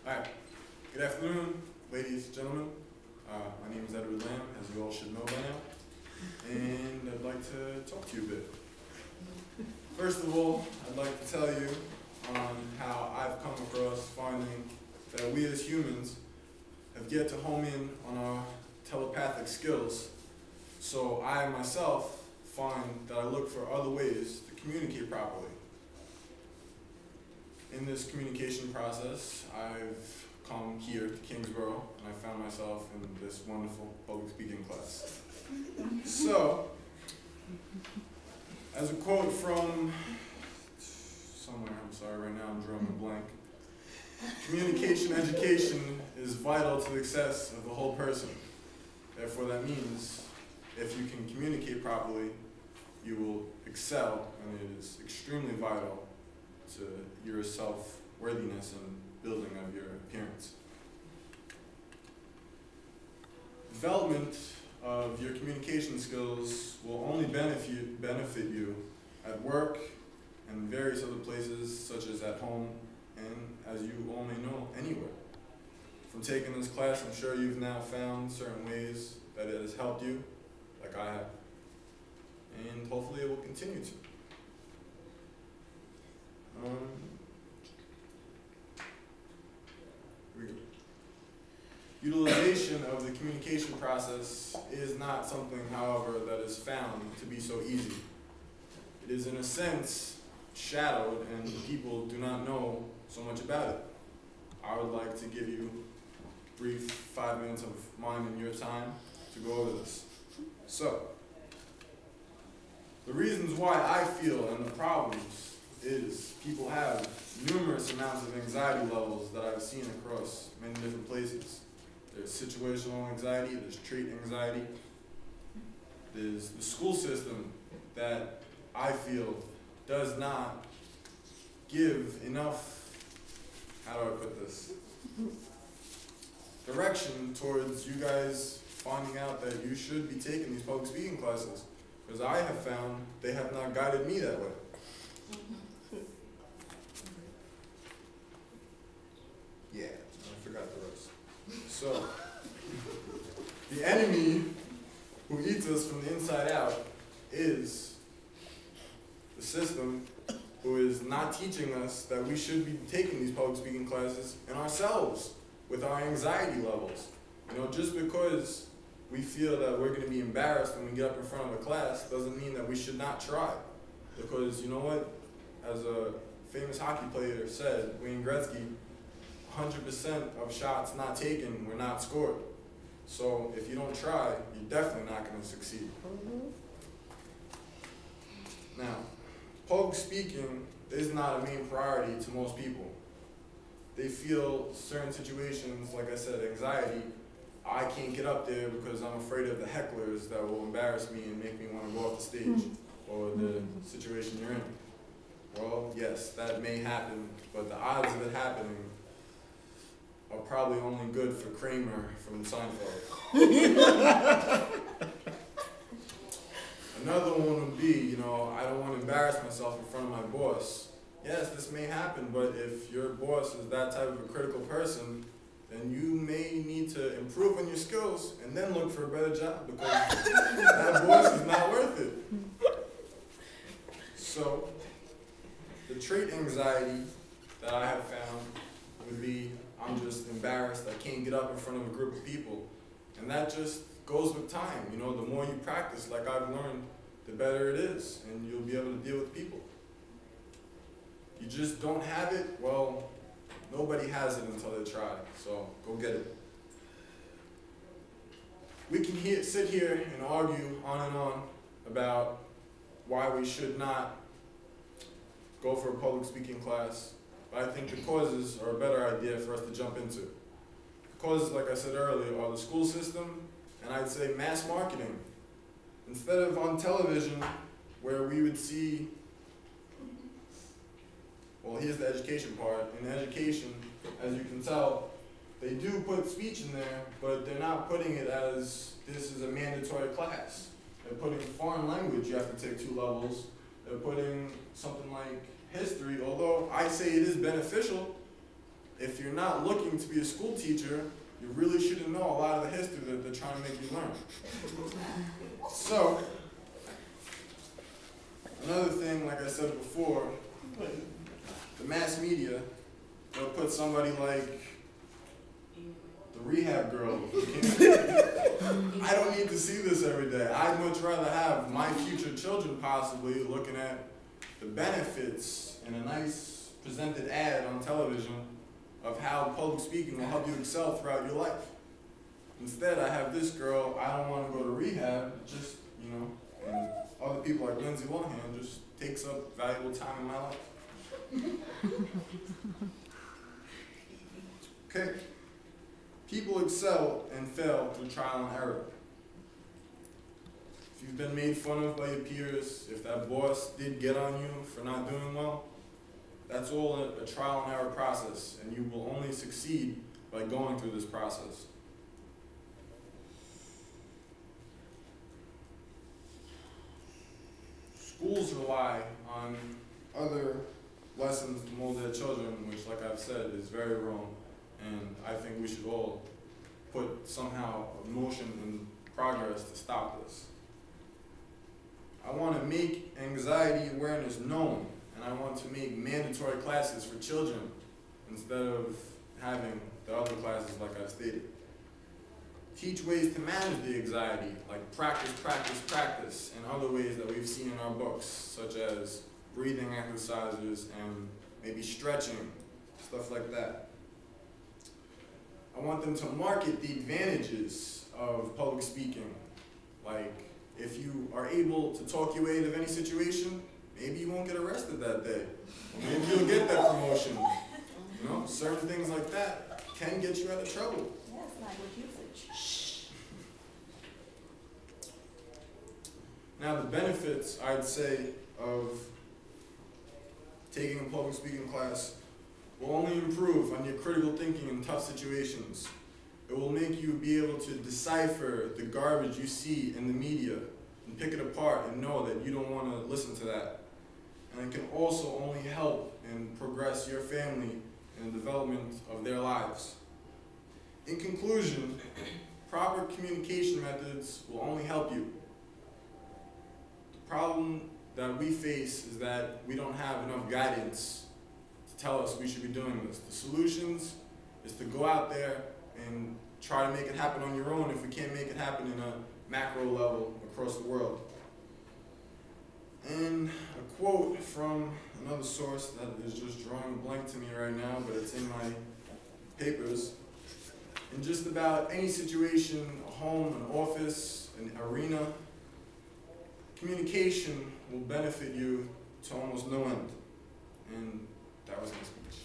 Alright, good afternoon, ladies and gentlemen. My name is Edward Lamb, as you all should know by now, and I'd like to talk to you a bit. First of all, I'd like to tell you on how I've come across finding that we as humans have yet to home in on our telepathic skills, so I myself find that I look for other ways to communicate properly. In this communication process, I've come here to Kingsborough, and I found myself in this wonderful public speaking class. So, as a quote from somewhere, I'm sorry, right now I'm drawing a blank. Communication education is vital to the success of the whole person. Therefore, that means if you can communicate properly, you will excel, and it is extremely vital to your self-worthiness and building of your appearance. Development of your communication skills will only benefit you at work and various other places, such as at home, and as you all may know, anywhere. From taking this class, I'm sure you've now found certain ways that it has helped you, like I have, and hopefully it will continue to. Utilization of the communication process is not something, however, that is found to be so easy. It is, in a sense, shadowed, and people do not know so much about it. I would like to give you a brief 5 minutes of mine and your time to go over this. So, the reasons why I feel and the problems is people have numerous amounts of anxiety levels that I've seen across many different places. There's situational anxiety, there's trait anxiety, there's the school system that I feel does not give enough, how do I put this, direction towards you guys finding out that you should be taking these public speaking classes, because I have found they have not guided me that way. Yeah, I forgot the rest. So, the enemy who eats us from the inside out is the system, who is not teaching us that we should be taking these public speaking classes, and ourselves with our anxiety levels. You know, just because we feel that we're going to be embarrassed when we get up in front of a class doesn't mean that we should not try. Because you know what? As a famous hockey player said, Wayne Gretzky, 100% of shots not taken were not scored. So if you don't try, you're definitely not going to succeed. Now, public speaking is not a main priority to most people. They feel certain situations, like I said, anxiety. I can't get up there because I'm afraid of the hecklers that will embarrass me and make me want to go off the stage, or the situation you're in. Well, yes, that may happen, but the odds of it happening are probably only good for Kramer from Seinfeld. Another one would be, you know, I don't want to embarrass myself in front of my boss. Yes, this may happen, but if your boss is that type of a critical person, then you may need to improve on your skills and then look for a better job, because that boss is not worth it. So, the trait anxiety that I have found would be, I'm just embarrassed, I can't get up in front of a group of people. And that just goes with time. You know, the more you practice, like I've learned, the better it is, and you'll be able to deal with people. You just don't have it, well, nobody has it until they try, so go get it. We can sit here and argue on and on about why we should not go for a public speaking class, but I think the causes are a better idea for us to jump into. The causes, like I said earlier, are the school system, and I'd say mass marketing. Instead of on television, where we would see, well, here's the education part. In education, as you can tell, they do put speech in there, but they're not putting it as this is a mandatory class. They're putting foreign language, you have to take 2 levels. They're putting something like history, although I say it is beneficial, if you're not looking to be a school teacher, you really shouldn't know a lot of the history that they're trying to make you learn. So, another thing, like I said before, the mass media, they'll put somebody like the rehab girl. I don't need to see this every day. I'd much rather have my future children possibly looking at the benefits in a nice presented ad on television of how public speaking will help you excel throughout your life. Instead, I have this girl, I don't want to go to rehab, just, you know, and other people like Lindsay Lohan just takes up valuable time in my life. Okay. People excel and fail through trial and error. If you've been made fun of by your peers, if that boss did get on you for not doing well, that's all a trial and error process, and you will only succeed by going through this process. Schools rely on other lessons to mold their children, which, like I've said, is very wrong. And I think we should all put somehow a motion and progress to stop this. I want to make anxiety awareness known, and I want to make mandatory classes for children instead of having the other classes like I've stated. Teach ways to manage the anxiety, like practice, practice, practice, and other ways that we've seen in our books, such as breathing exercises and maybe stretching, stuff like that. I want them to market the advantages of public speaking. Like, if you are able to talk your way out of any situation, maybe you won't get arrested that day. Or maybe you'll get that promotion. You know, certain things like that can get you out of trouble. Yes, language usage. Now, the benefits, I'd say, of taking a public speaking class will only improve on your critical thinking in tough situations. It will make you be able to decipher the garbage you see in the media and pick it apart and know that you don't want to listen to that. And it can also only help and progress your family in the development of their lives. In conclusion, proper communication methods will only help you. The problem that we face is that we don't have enough guidance to tell us we should be doing this. The solutions is to go out there and try to make it happen on your own if we can't make it happen in a macro level across the world. And a quote from another source that is just drawing a blank to me right now, but it's in my papers. In just about any situation, a home, an office, an arena, communication will benefit you to almost no end. And that was my speech.